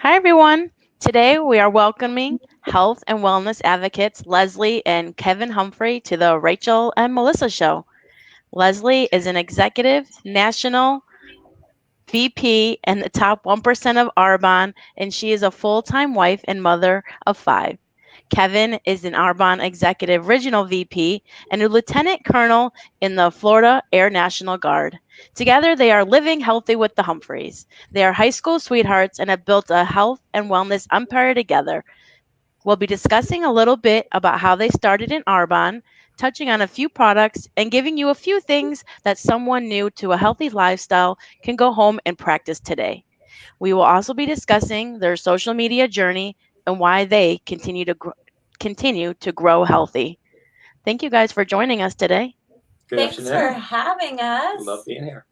Hi, everyone. Today we are welcoming health and wellness advocates Leslie and Kevin Humphrey to the Rachel and Melissa Show. Leslie is an executive, national VP, and the top 1% of Arbonne, and she is a full time wife and mother of five. Kevin is an Arbonne Executive Regional VP and a Lieutenant Colonel in the Florida Air National Guard. Together, they are living healthy with the Humphreys. They are high school sweethearts and have built a health and wellness empire together. We'll be discussing a little bit about how they started in Arbonne, touching on a few products, and giving you a few things that someone new to a healthy lifestyle can go home and practice today. We will also be discussing their social media journey and why they continue to grow healthy. Thank you guys for joining us today. Good Thanks afternoon. for having us. Love being here.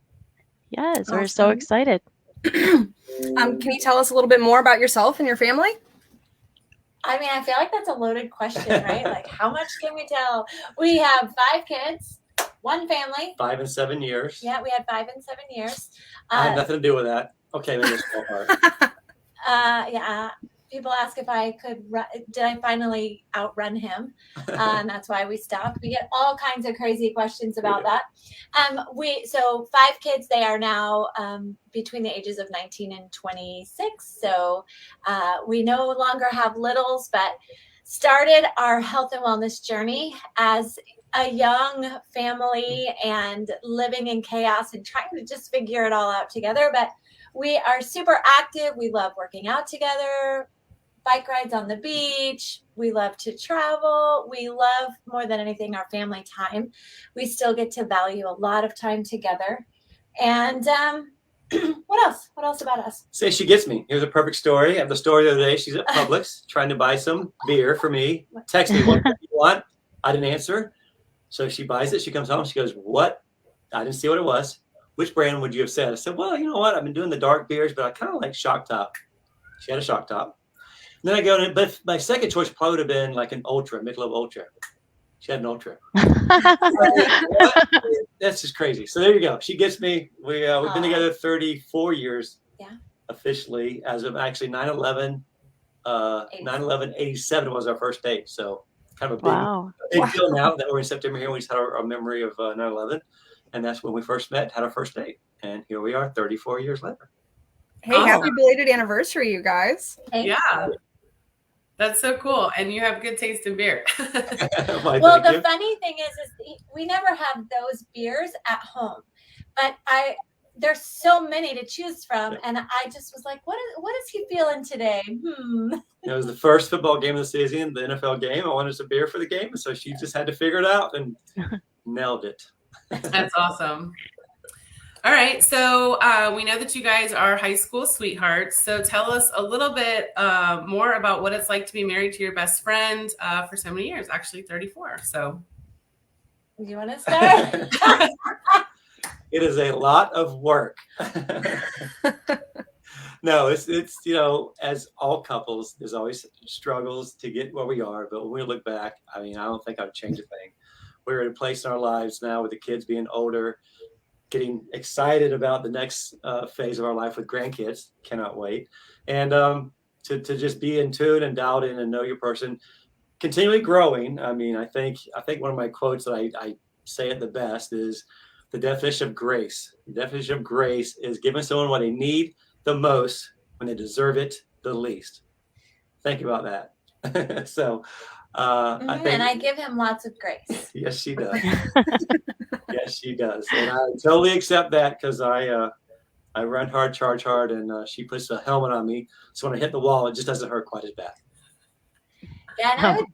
Yes, we're so Awesome. excited. Can you tell us a little bit more about yourself and your family? I mean, I feel like that's a loaded question, right? Like, how much can we tell? We have 5 kids, one family. 5 and 7 years. Yeah, we had 5 and 7 years. I had nothing to do with that. Okay, maybe it's small part. Yeah. People ask if I could, did I finally outrun him? And that's why we stopped. We get all kinds of crazy questions about that. So 5 kids, they are now between the ages of 19 and 26. So we no longer have littles, but started our health and wellness journey as a young family and living in chaos and trying to just figure it all out together. But we are super active. We love working out together, bike rides on the beach. We love to travel. We love, more than anything, our family time. We still get to value a lot of time together. And what else? What else about us? Say she gets me. Here's a perfect story. I have the story the other day. She's at Publix trying to buy some beer for me. Text me, what do you want? I didn't answer. So she buys it. She comes home. She goes, what? I didn't see what it was. Which brand would you have said? I said, well, you know what? I've been doing the dark beers, but I kind of like Shock Top. She had a Shock Top. And then I go, but my second choice probably would have been like an Ultra, Michelob Ultra. She had an Ultra. That's just crazy. So there you go. She gets me. We've been together 34 years. Yeah. Officially, as of actually 9/11. 9/11/87 was our first date. So kind of a big deal now that we're in September here. We just had our memory of 9/11. And that's when we first met, had our first date. And here we are 34 years later. Hey, happy belated anniversary, you guys. Thanks. Yeah. That's so cool. And you have good taste in beer. Well, the funny thing is we never have those beers at home. But there's so many to choose from. And I just was like, what is he feeling today? It was the first football game of the season, the NFL game. I wanted some beer for the game. So she just had to figure it out and nailed it. That's awesome. All right. So we know that you guys are high school sweethearts. So tell us a little bit more about what it's like to be married to your best friend for so many years, actually 34. So do you want to start? It is a lot of work. No, it's as all couples, there's always struggles to get where we are. But when we look back, I mean, I don't think I'd change a thing. We're in a place in our lives now with the kids being older, getting excited about the next phase of our life with grandkids. Cannot wait. And to just be in tune and dialed in and know your person, continually growing. I mean, I think one of my quotes that I say it the best is the definition of grace. The definition of grace is giving someone what they need the most when they deserve it the least. Think about that. So I give him lots of grace. Yes, she does. Yes, she does. And I totally accept that because I run hard, charge hard, and she puts a helmet on me. So when I hit the wall, it just doesn't hurt quite as bad. Yeah, and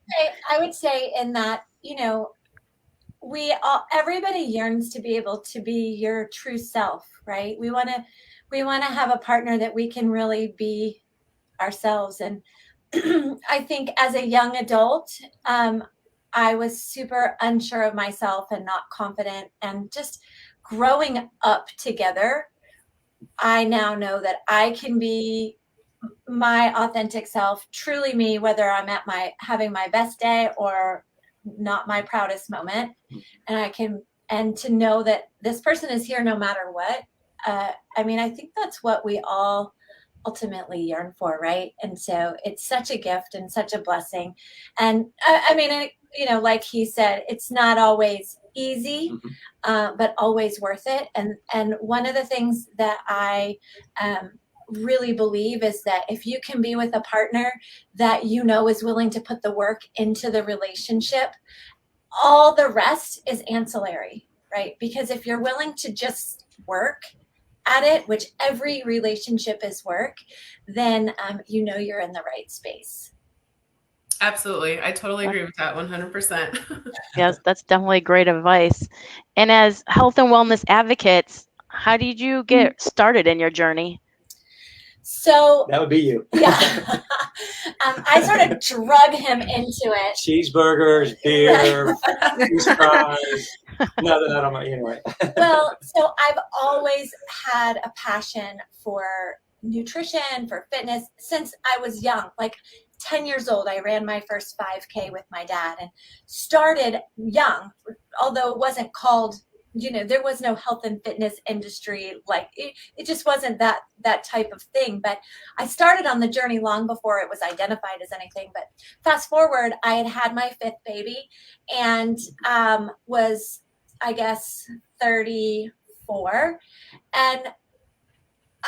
I would say in that, everybody yearns to be able to be your true self, right? We want to have a partner that we can really be ourselves. And I think as a young adult, I was super unsure of myself and not confident. And just growing up together, I now know that I can be my authentic self, truly me, whether I'm at having my best day or not my proudest moment. And to know that this person is here no matter what. I mean, I think that's what we all ultimately yearn for, right? And so it's such a gift and such a blessing. And I mean, like he said, it's not always easy, but always worth it. And one of the things that I really believe is that if you can be with a partner that is willing to put the work into the relationship, all the rest is ancillary, right? Because if you're willing to just work at it, which every relationship is work, then you're in the right space. Absolutely. I totally agree with that 100%. Yes, that's definitely great advice. And as health and wellness advocates, how did you get started in your journey? So that would be you. Yeah. I sort of drug him into it. Cheeseburgers, beer, French fries. No, I don't know. Anyway. Well, so I've always had a passion for nutrition, for fitness since I was young. Like 10 years old, I ran my first 5K with my dad and started young, although it wasn't called, there was no health and fitness industry. Like it just wasn't that type of thing. But I started on the journey long before it was identified as anything. But fast forward, I had my 5th baby and was, I guess, 34. And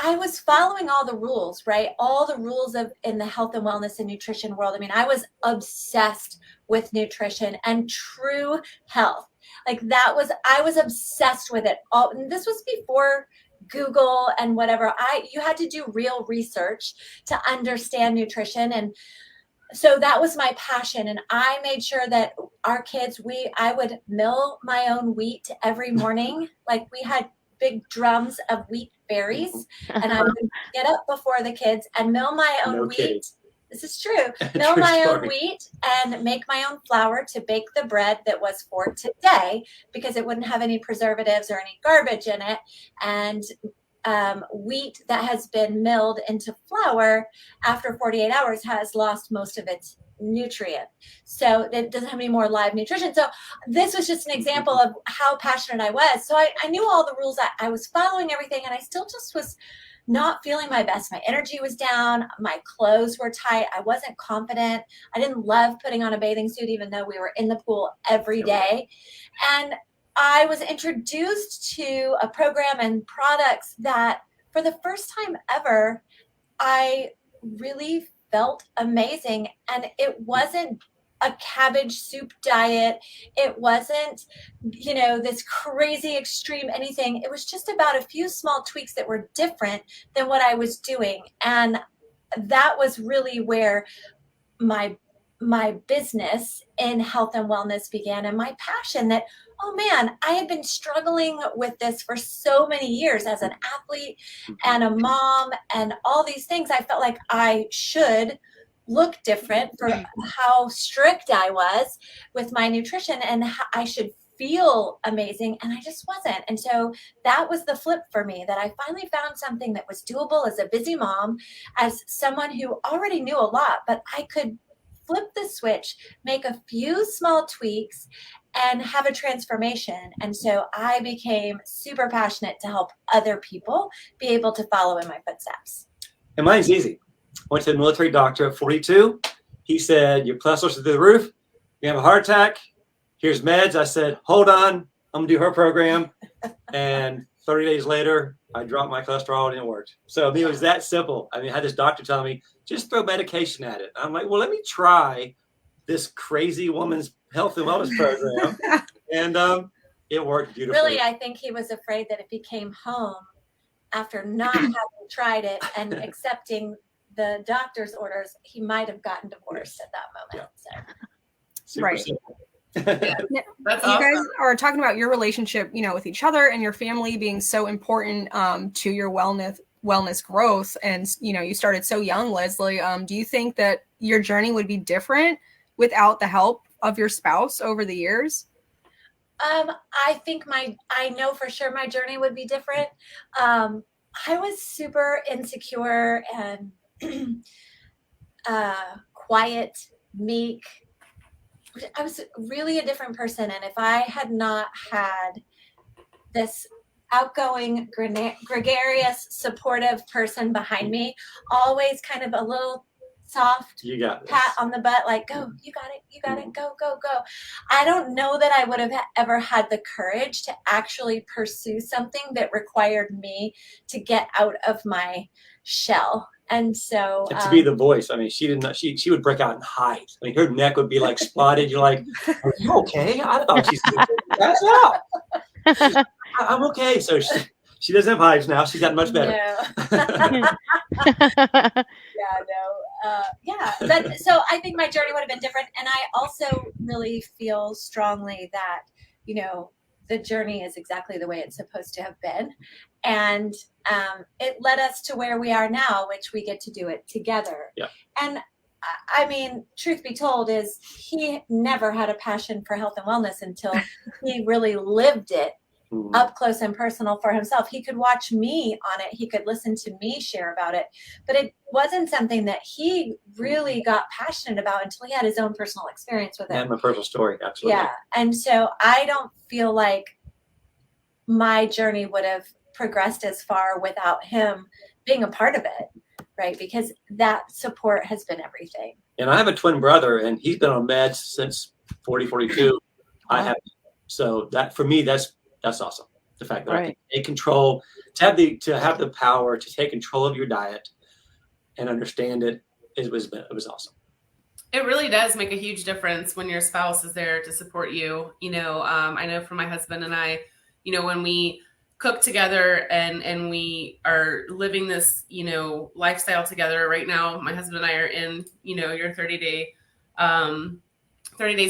I was following all the rules, right? All the rules in the health and wellness and nutrition world. I mean, I was obsessed with nutrition and true health. Like I was obsessed with it. And this was before Google and whatever. You had to do real research to understand nutrition. And so that was my passion. And I made sure that our kids, I would mill my own wheat every morning. Like we had big drums of wheat berries, and I would get up before the kids and mill my own wheat. Kids. This is true. Mill my own wheat and make my own flour to bake the bread that was for today, because it wouldn't have any preservatives or any garbage in it. And wheat that has been milled into flour after 48 hours has lost most of its nutrient. So it doesn't have any more live nutrition. So this was just an example of how passionate I was. So I knew all the rules. I was following everything, and I still just was not feeling my best. My energy was down. My clothes were tight. I wasn't confident. I didn't love putting on a bathing suit, even though we were in the pool every day. And I was introduced to a program and products that for the first time ever, I really felt amazing. And it wasn't a cabbage soup diet. It wasn't, this crazy extreme anything. It was just about a few small tweaks that were different than what I was doing. And that was really where my business in health and wellness began, and my passion that, oh man, I had been struggling with this for so many years as an athlete and a mom and all these things. I felt like I should look different for how strict I was with my nutrition, and I should feel amazing, and I just wasn't. And so that was the flip for me, that I finally found something that was doable as a busy mom, as someone who already knew a lot, but I could flip the switch, make a few small tweaks, and have a transformation. And so I became super passionate to help other people be able to follow in my footsteps. And mine's easy. Went to the military doctor at 42. He said, your cholesterol's through the roof. You have a heart attack. Here's meds. I said, hold on. I'm going to do her program. And 30 days later, I dropped my cholesterol and it worked. So I mean, it was that simple. I mean, I had this doctor telling me, just throw medication at it. I'm like, well, let me try this crazy woman's health and wellness program. And it worked beautifully. Really, I think he was afraid that if he came home after not having tried it and accepting the doctor's orders, he might have gotten divorced at that moment. Yeah. So. Right. Simple. That's you awesome. guys are talking about your relationship, with each other and your family being so important to your wellness growth. And, you started so young, Leslie. Do you think that your journey would be different without the help of your spouse over the years? I think I know for sure my journey would be different. I was super insecure and quiet, meek. I was really a different person. And if I had not had this outgoing, gregarious, supportive person behind me, always kind of a little soft You got this. pat on the butt, like, go, you got it, go, go, go. I don't know that I would have ever had the courage to actually pursue something that required me to get out of my shell. And so And to be the voice, I mean, she didn't know, she would break out and hide. I mean, her neck would be like spotted. You're like, are you okay? I thought she's going to pass out. I'm okay. So she doesn't have hives now. She's gotten much better. But so I think my journey would have been different. And I also really feel strongly that, you know, the journey is exactly the way it's supposed to have been. And it led us to where we are now, which we get to do it together. Yeah. And I mean, truth be told, is he never had a passion for health and wellness until he really lived it up close and personal for himself. He could watch me on it. He could listen to me share about it, but it wasn't something that he really got passionate about until he had his own personal experience with it. And my personal story, absolutely. Yeah. And so I don't feel like my journey would have progressed as far without him being a part of it, right? Because that support has been everything. And I have a twin brother, and he's been on meds since 42. I have. So that, for me, that's awesome. The fact that I can take control, to have the power to take control of your diet and understand it, it was awesome. It really does make a huge difference when your spouse is there to support you. You know, I know for my husband and I, you know, when we cook together and we are living this, you know, lifestyle together right now, my husband and I are in, you know, your 30 Days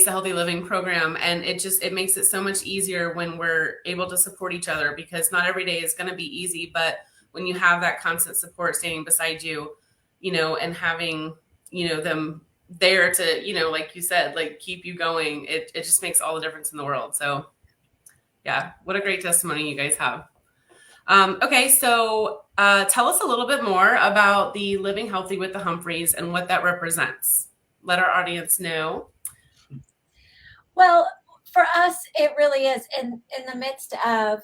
to Healthy Living program. And it makes it so much easier when we're able to support each other, because not every day is going to be easy, but when you have that constant support standing beside you, you know, and having, you know, them there to, you know, like you said, like keep you going, it just makes all the difference in the world. So yeah, what a great testimony you guys have. Okay, so tell us a little bit more about the Living Healthy with the Humphreys and what that represents. Let our audience know. Well, for us, it really is in the midst of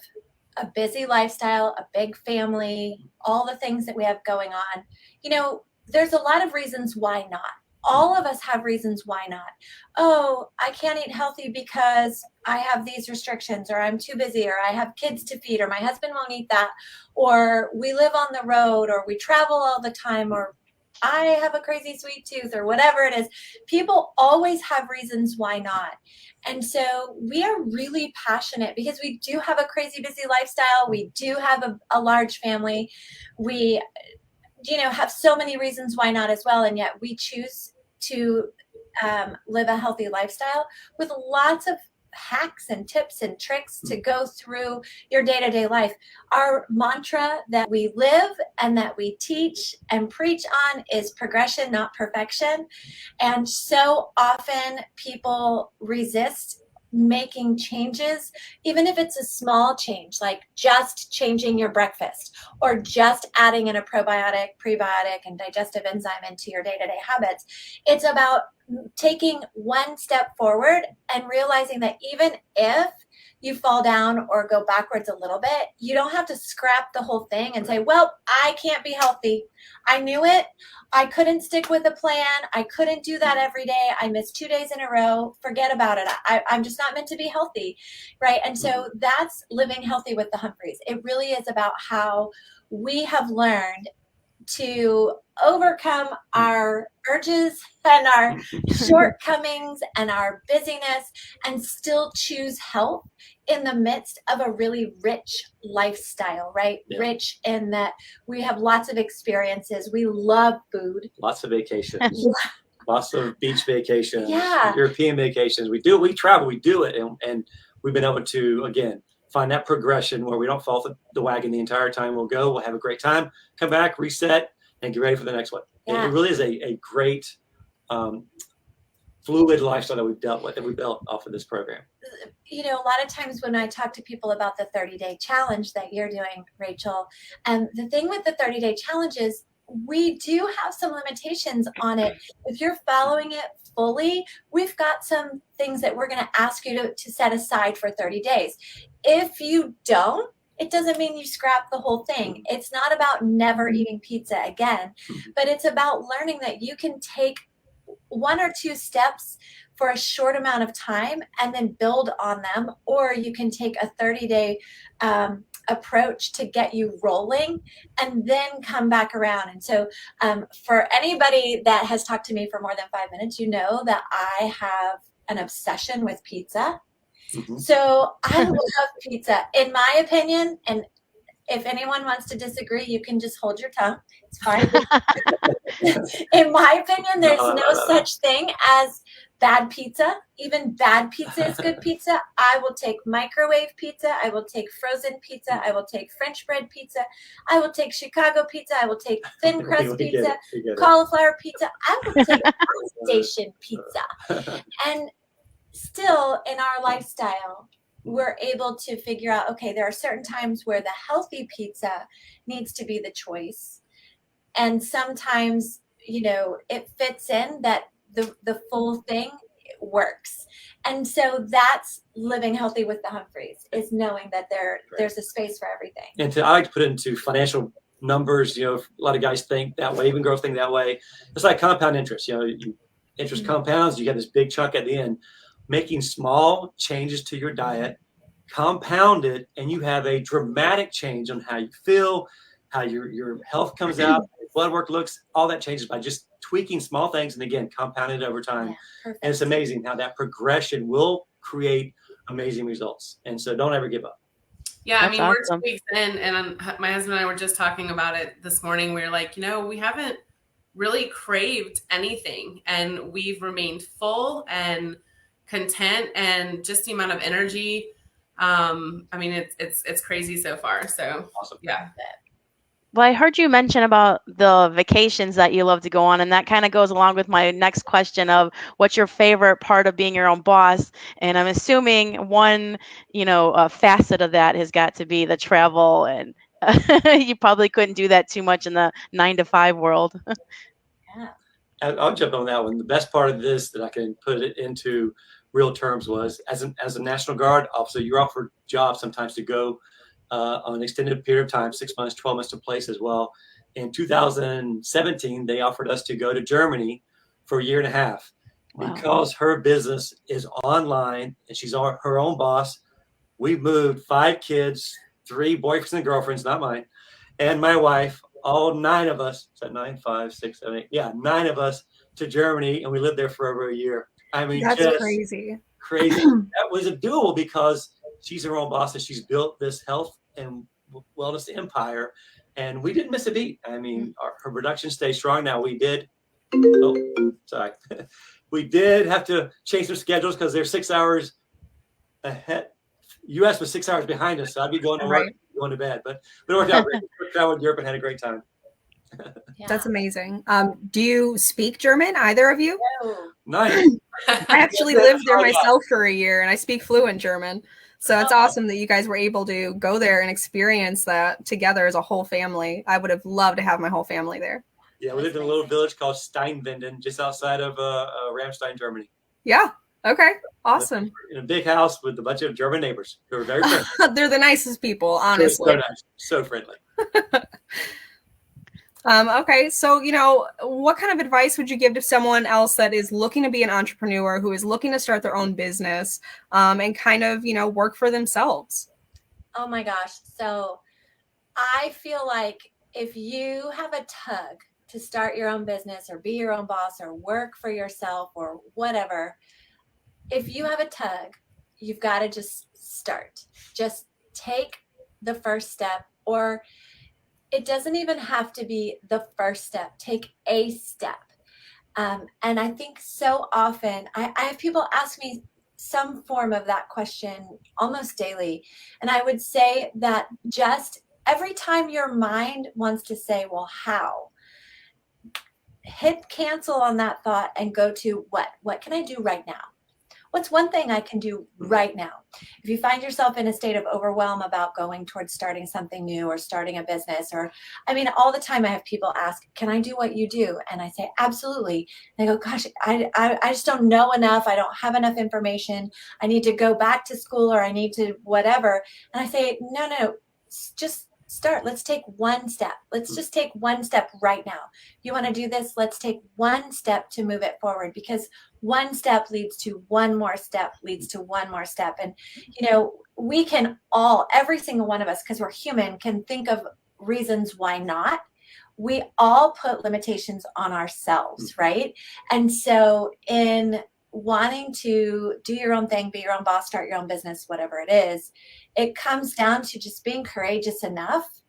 a busy lifestyle, a big family, all the things that we have going on. You know, there's a lot of reasons why not. All of us have reasons why not. Oh, I can't eat healthy because I have these restrictions, or I'm too busy, or I have kids to feed, or my husband won't eat that, or we live on the road, or we travel all the time, or I have a crazy sweet tooth, or whatever it is. People always have reasons why not. And so we are really passionate because we do have a crazy busy lifestyle. We do have a large family. We, you know, have so many reasons why not as well. And yet we choose to live a healthy lifestyle with lots of hacks and tips and tricks to go through your day-to-day life. Our mantra that we live and that we teach and preach on is progression, not perfection. And so often people resist making changes, even if it's a small change, like just changing your breakfast or just adding in a probiotic, prebiotic, and digestive enzyme into your day-to-day habits. It's about taking one step forward and realizing that even if you fall down or go backwards a little bit, you don't have to scrap the whole thing and say, well, I can't be healthy. I knew it. I couldn't stick with a plan. I couldn't do that every day. I missed 2 days in a row. Forget about it. I'm just not meant to be healthy, right? And so that's Living Healthy with the Humphreys. It really is about how we have learned to overcome our urges and our shortcomings and our busyness and still choose health in the midst of a really rich lifestyle, right? Yeah. Rich in that we have lots of experiences. We love food. Lots of vacations. Lots of beach vacations. Yeah. European vacations. We travel, we do it. And we've been able to, again, find that progression where we don't fall off the wagon the entire time. We'll have a great time, come back, reset, and get ready for the next one. Yeah. It really is a great fluid lifestyle that we built off of this program. You know, a lot of times when I talk to people about the 30-day challenge that you're doing, Rachel, and the thing with the 30-day challenge is we do have some limitations on it. If you're following it fully, we've got some things that we're going to ask you to set aside for 30 days. If you don't, it doesn't mean you scrap the whole thing. It's not about never eating pizza again, but it's about learning that you can take 1 or 2 steps for a short amount of time and then build on them, or you can take a 30-day approach to get you rolling and then come back around. And so for anybody that has talked to me for more than 5 minutes, you know that I have an obsession with pizza. So I love pizza. In my opinion, and if anyone wants to disagree, you can just hold your tongue. It's fine. In my opinion, there's no such thing as bad pizza. Even bad pizza is good pizza. I will take microwave pizza. I will take frozen pizza. I will take French bread pizza. I will take Chicago pizza. I will take thin crust pizza, cauliflower pizza. I will take station pizza. And still in our lifestyle, we're able to figure out, okay, there are certain times where the healthy pizza needs to be the choice. And sometimes, you know, it fits in that the full thing works. And so that's living healthy with the Humphreys, is knowing that there's a space for everything. And I like to put it into financial numbers. You know, a lot of guys think that way, even girls think that way. It's like compound interest. You know, interest compounds, you get this big chunk at the end. Making small changes to your diet, compound it, and you have a dramatic change on how you feel, how your health comes out, your blood work looks, all that changes by just tweaking small things, and again, compound it over time. Yeah, and it's amazing how that progression will create amazing results. And so don't ever give up. Yeah, That's I mean, awesome. we're 2 weeks in, and my husband and I were just talking about it this morning. We were like, you know, we haven't really craved anything, and we've remained full and content, and just the amount of energy. I mean, it's crazy so far. So Awesome. Yeah. Well, I heard you mention about the vacations that you love to go on, and that kind of goes along with my next question of what's your favorite part of being your own boss? And I'm assuming one, facet of that has got to be the travel, and you probably couldn't do that too much in the 9-to-5 world. Yeah. I'll jump on that one. The best part of this that I can put it into real terms was as a National Guard officer, you're offered jobs sometimes to go on an extended period of time, 6 months, 12 months to place as well. In 2017, they offered us to go to Germany for a year and a half. Wow. Because her business is online and she's her own boss. We moved 5 kids, 3 boyfriends and girlfriends, not mine, and my wife, all 9 of us. Is that 9, 5, 6, 7, 8? Yeah, 9 of us to Germany, and we lived there for over a year. I mean, That's just crazy. That was doable because she's her own boss and she's built this health and wellness empire, and we didn't miss a beat. I mean, her production stays strong. Now we did. We did have to change some schedules because they're 6 hours ahead. U.S. was 6 hours behind us, so I'd be going to work, going to bed. But it worked out great. We traveled Europe and had a great time. Yeah. That's amazing. Do you speak German, either of you? No. Nice. I actually lived there myself for a year, and I speak fluent German. So it's awesome that you guys were able to go there and experience that together as a whole family. I would have loved to have my whole family there. Yeah, we lived in a little village called Steinwinden, just outside of Ramstein, Germany. Yeah. Okay. Awesome. In a big house with a bunch of German neighbors who were very friendly. They're the nicest people, honestly. So nice. So friendly. Okay. So, what kind of advice would you give to someone else that is looking to be an entrepreneur, who is looking to start their own business, and kind of, work for themselves? Oh my gosh. So I feel like if you have a tug to start your own business or be your own boss or work for yourself or whatever, if you have a tug, you've got to just start. Just take the first step, or it doesn't even have to be the first step. Take a step. And I think so often I have people ask me some form of that question almost daily. And I would say that just every time your mind wants to say, well, how? Hit cancel on that thought and go to what? What can I do right now? What's one thing I can do right now? If you find yourself in a state of overwhelm about going towards starting something new or starting a business, all the time I have people ask, can I do what you do? And I say, absolutely. And they go, gosh, I just don't know enough. I don't have enough information. I need to go back to school, or I need to whatever. And I say, no, just start. Let's take one step. Let's just take one step right now. You want to do this? Let's take one step to move it forward, because one step leads to one more step, leads to one more step. And, we can all, every single one of us, because we're human, can think of reasons why not. We all put limitations on ourselves, right? And so in wanting to do your own thing, be your own boss, start your own business, whatever it is, it comes down to just being courageous enough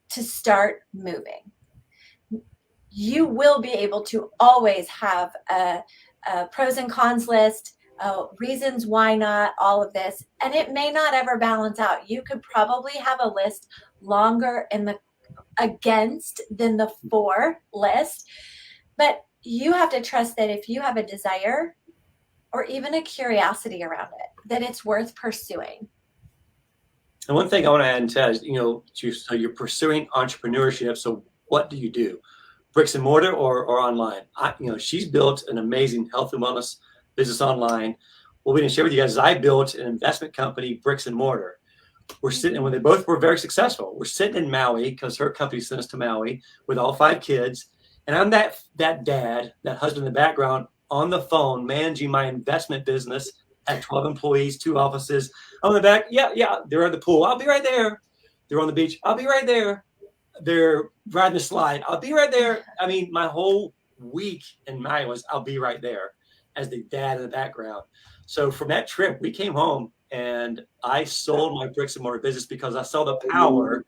to start moving. You will be able to always have a pros and cons list, reasons why not, all of this, and it may not ever balance out. You could probably have a list longer in the against than the for list, but you have to trust that if you have a desire or even a curiosity around it, that it's worth pursuing. And one thing I want to add and tell is, so you're pursuing entrepreneurship. So what do you do? Bricks and mortar or online? She's built an amazing health and wellness business online. What we didn't share with you guys is I built an investment company, bricks and mortar. We're sitting, and when they both were very successful, we're sitting in Maui because her company sent us to Maui with all 5 kids. And I'm that dad, that husband in the background on the phone, managing my investment business at 12 employees, 2 offices. I'm in the back. Yeah. They're at the pool. I'll be right there. They're on the beach. I'll be right there. They're riding the slide. I'll be right there. I mean, my whole week in Maui was I'll be right there as the dad in the background. So from that trip, we came home and I sold my bricks and mortar business because I saw the power,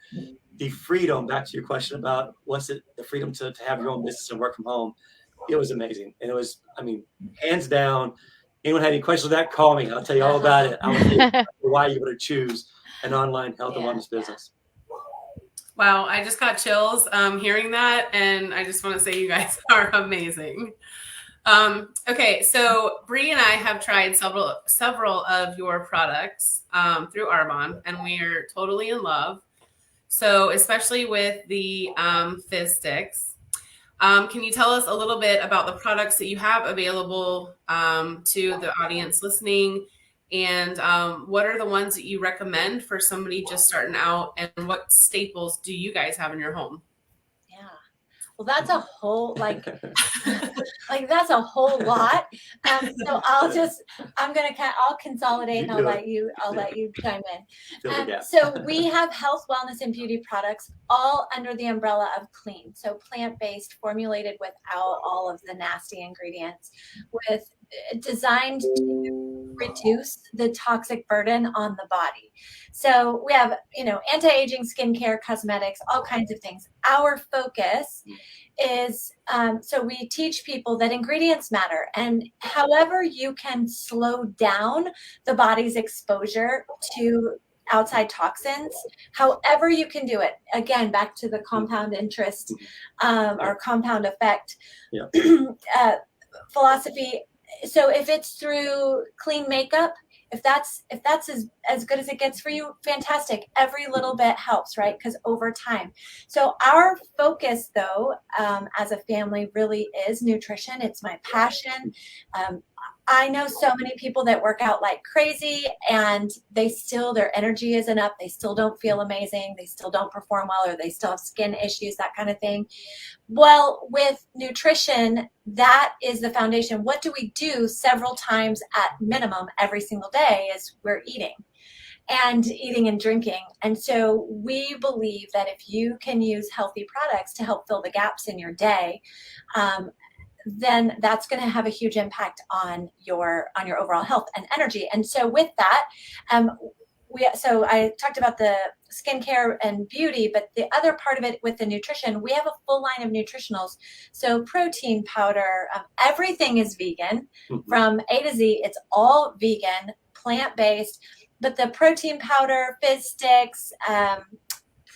the freedom, back to your question about the freedom to have your own business and work from home. It was amazing. And it was, hands down, anyone had any questions on that, call me. I'll tell you all about it. I'll tell you why you would choose an online health and wellness business. Wow, I just got chills hearing that. And I just want to say you guys are amazing. Okay, so Bree and I have tried several of your products through Arbonne, and we are totally in love. So especially with the Fistics. Can you tell us a little bit about the products that you have available to the audience listening? And what are the ones that you recommend for somebody just starting out? And what staples do you guys have in your home? Yeah. Well, that's a whole, that's a whole lot. So I'll consolidate and I'll let you chime in. So we have health, wellness, and beauty products all under the umbrella of clean. So plant-based, formulated without all of the nasty ingredients, designed to reduce the toxic burden on the body. So we have, anti-aging skincare, cosmetics, all kinds of things. Our focus is, so we teach people that ingredients matter, and however you can slow down the body's exposure to outside toxins, however you can do it. Again, back to the compound interest or compound effect philosophy. So if it's through clean makeup, if that's as good as it gets for you, fantastic. Every little bit helps, right? Because over time. So our focus, though, as a family, really is nutrition. It's my passion. I know so many people that work out like crazy and their energy isn't up. They still don't feel amazing. They still don't perform well, or they still have skin issues, that kind of thing. Well, with nutrition, that is the foundation. What do we do several times at minimum every single day is we're eating and drinking. And so we believe that if you can use healthy products to help fill the gaps in your day, then that's going to have a huge impact on your overall health and energy. And so with that, so I talked about the skincare and beauty, but the other part of it with the nutrition, we have a full line of nutritionals. So protein powder, everything is vegan from A to Z. It's all vegan, plant-based, but the protein powder, Fistics,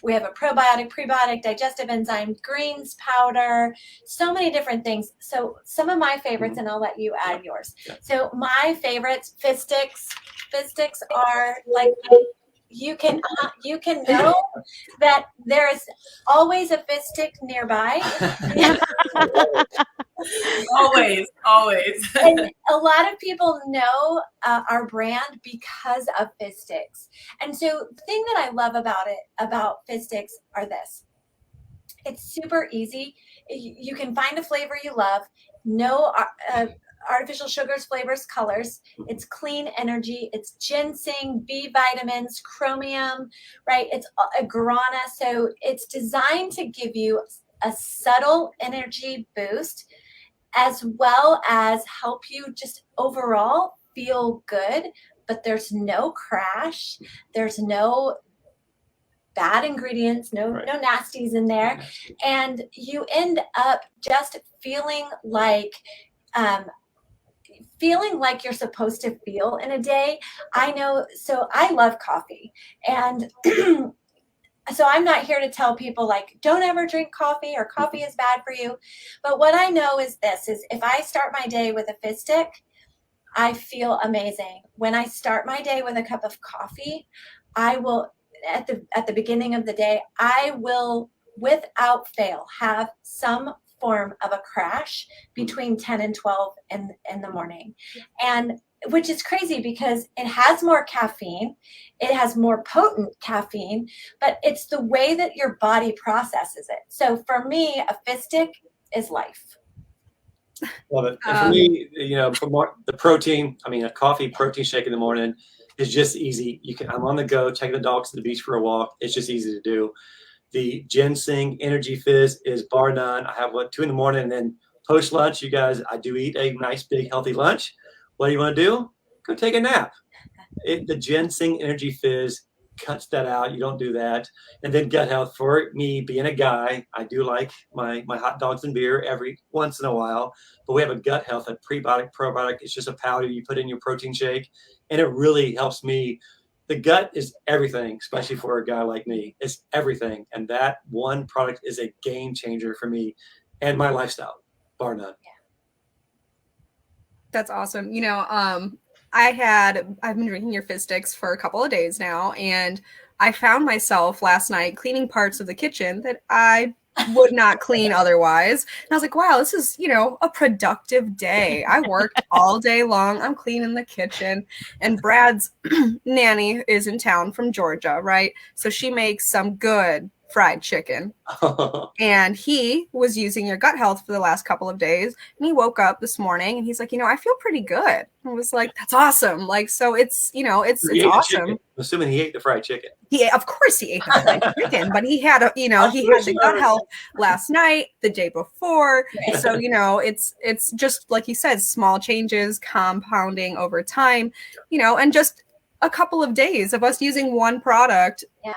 we have a probiotic, prebiotic, digestive enzyme, greens powder, so many different things. So some of my favorites, and I'll let you add yours. So my favorites, Fistics are you can know that there's always a Fistic nearby. Always. And a lot of people know our brand because of Fistics. And so the thing that I love about Fistics are this. It's super easy. You can find a flavor you love. No artificial sugars, flavors, colors. It's clean energy. It's ginseng, B vitamins, chromium, right? It's a guarana. So it's designed to give you a subtle energy boost, as well as help you just overall feel good. But there's no crash. There's no bad ingredients, no nasties in there. And you end up just feeling like you're supposed to feel in a day. I know, so I love coffee. And so I'm not here to tell people like, don't ever drink coffee or coffee is bad for you. But what I know is this, is if I start my day with a Fistic, I feel amazing. When I start my day with a cup of coffee, I will, at the beginning of the day, I will without fail have some form of a crash between 10 and 12 in the morning. And which is crazy because it has more caffeine, it has more potent caffeine, but it's the way that your body processes it. So for me, a Fistic is life. Love it. And for me, the protein, a coffee protein shake in the morning is just easy. I'm on the go, taking the dogs to the beach for a walk. It's just easy to do. The ginseng energy fizz is bar none. I have 2 in the morning, and then post lunch, you guys, I do eat a nice big healthy lunch. What do you want to do? Go take a nap. The ginseng energy fizz cuts that out. You don't do that. And then gut health, for me being a guy, I do like my hot dogs and beer every once in a while, but we have a gut health, a prebiotic, probiotic. It's just a powder you put in your protein shake, and it really helps me. The gut is everything, especially for a guy like me. It's everything. And that one product is a game changer for me and my lifestyle, bar none. Yeah. That's awesome. I've been drinking your Fistics for a couple of days now, and I found myself last night cleaning parts of the kitchen that I would not clean otherwise. And I was like, wow, this is, a productive day. I worked all day long. I'm cleaning the kitchen. And Brad's nanny is in town from Georgia, right? So she makes some good fried chicken. And he was using your gut health for the last couple of days. And he woke up this morning and he's like, I feel pretty good. I was like, that's awesome. Like, so it's awesome. I'm assuming he ate the fried chicken. Of course he ate the fried chicken, but he had he had the gut health last night, the day before. Right. So, it's just like you said, small changes compounding over time, and just a couple of days of us using one product. Yeah.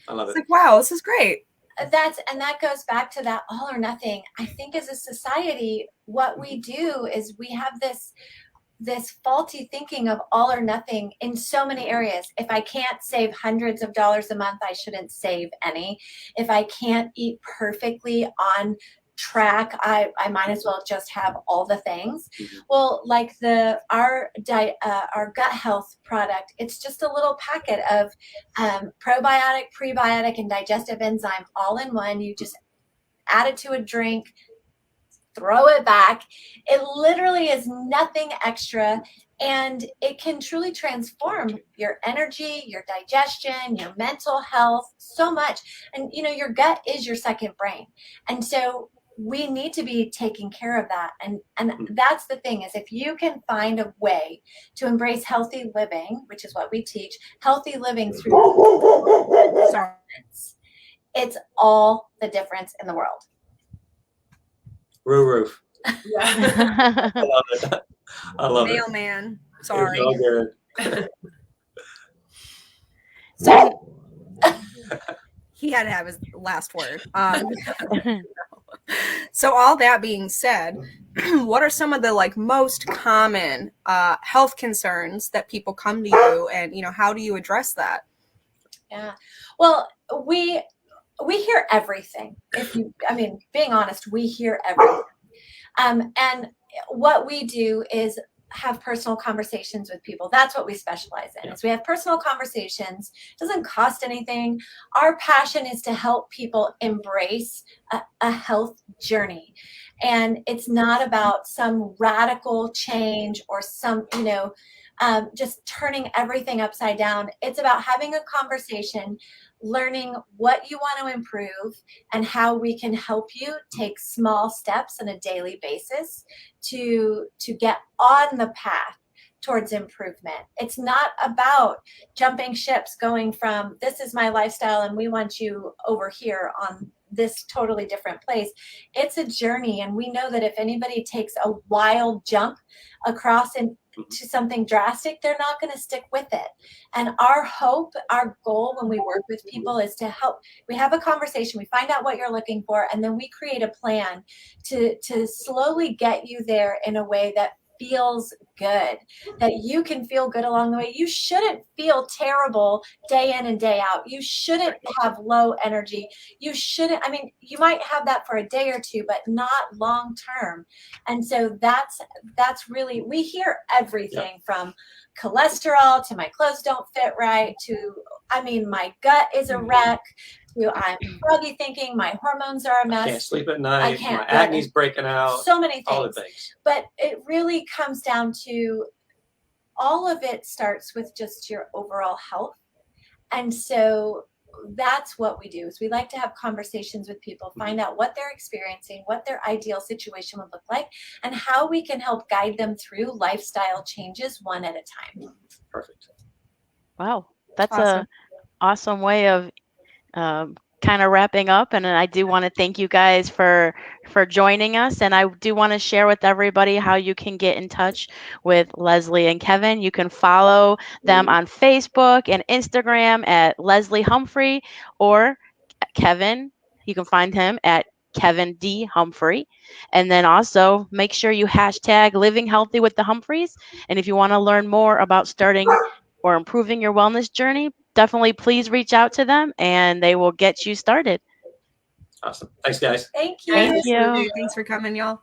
I love it. It's like, wow, this is great. That goes back to that all or nothing. I think as a society, what we do is we have this faulty thinking of all or nothing in so many areas. If I can't save hundreds of dollars a month, I shouldn't save any. If I can't eat perfectly on track, I might as well just have all the things. Well, like our gut health product, it's just a little packet of probiotic, prebiotic, and digestive enzyme all in one. You just add it to a drink, throw it back. It literally is nothing extra, and it can truly transform your energy, your digestion, your mental health so much. And your gut is your second brain, and so we need to be taking care of that. And that's the thing, is if you can find a way to embrace healthy living, which is what we teach, healthy living through it's all the difference in the world. Roof. Yeah. I love it. I love it. Mailman. Sorry. It's all good. So He had to have his last word. So all that being said, what are some of the most common health concerns that people come to you, and how do you address that? Yeah, well, we hear everything. Being honest, we hear everything. And what we do is have personal conversations with people. That's what we specialize in. Is we have personal conversations. It doesn't cost anything. Our passion is to help people embrace a health journey. And it's not about some radical change or some, just turning everything upside down. It's about having a conversation, learning what you want to improve and how we can help you take small steps on a daily basis to get on the path towards improvement. It's not about jumping ships, going from this is my lifestyle and we want you over here on this totally different place. It's a journey, and we know that if anybody takes a wild jump across into something drastic, they're not going to stick with it. And our hope, our goal when we work with people is to help. We have a conversation, we find out what you're looking for, and then we create a plan to slowly get you there in a way that feels good, that you can feel good along the way. You shouldn't feel terrible day in and day out. You shouldn't have low energy. You shouldn't, you might have that for a day or two, but not long term. And so that's really, we hear everything from cholesterol to my clothes don't fit right to, my gut is a wreck, to I'm froggy thinking, my hormones are a mess. I can't sleep at night. My acne's breaking out. So many things. All the things. But it really comes down to all of it starts with just your overall health. And so that's what we do is we like to have conversations with people, find out what they're experiencing, what their ideal situation would look like, and how we can help guide them through lifestyle changes one at a time. Perfect. Wow. That's Awesome. an awesome way of kind of wrapping up, and I do want to thank you guys for joining us, and I do want to share with everybody how you can get in touch with Leslie and Kevin. You can follow them on Facebook and Instagram at Leslie Humphrey, or Kevin, you can find him at Kevin D. Humphrey. And then also make sure you hashtag Living Healthy with the Humphreys. And if you want to learn more about starting or improving your wellness journey, definitely please reach out to them and they will get you started. Awesome. Thanks, guys. Thank you. Thank you. Absolutely. Thanks for coming, y'all.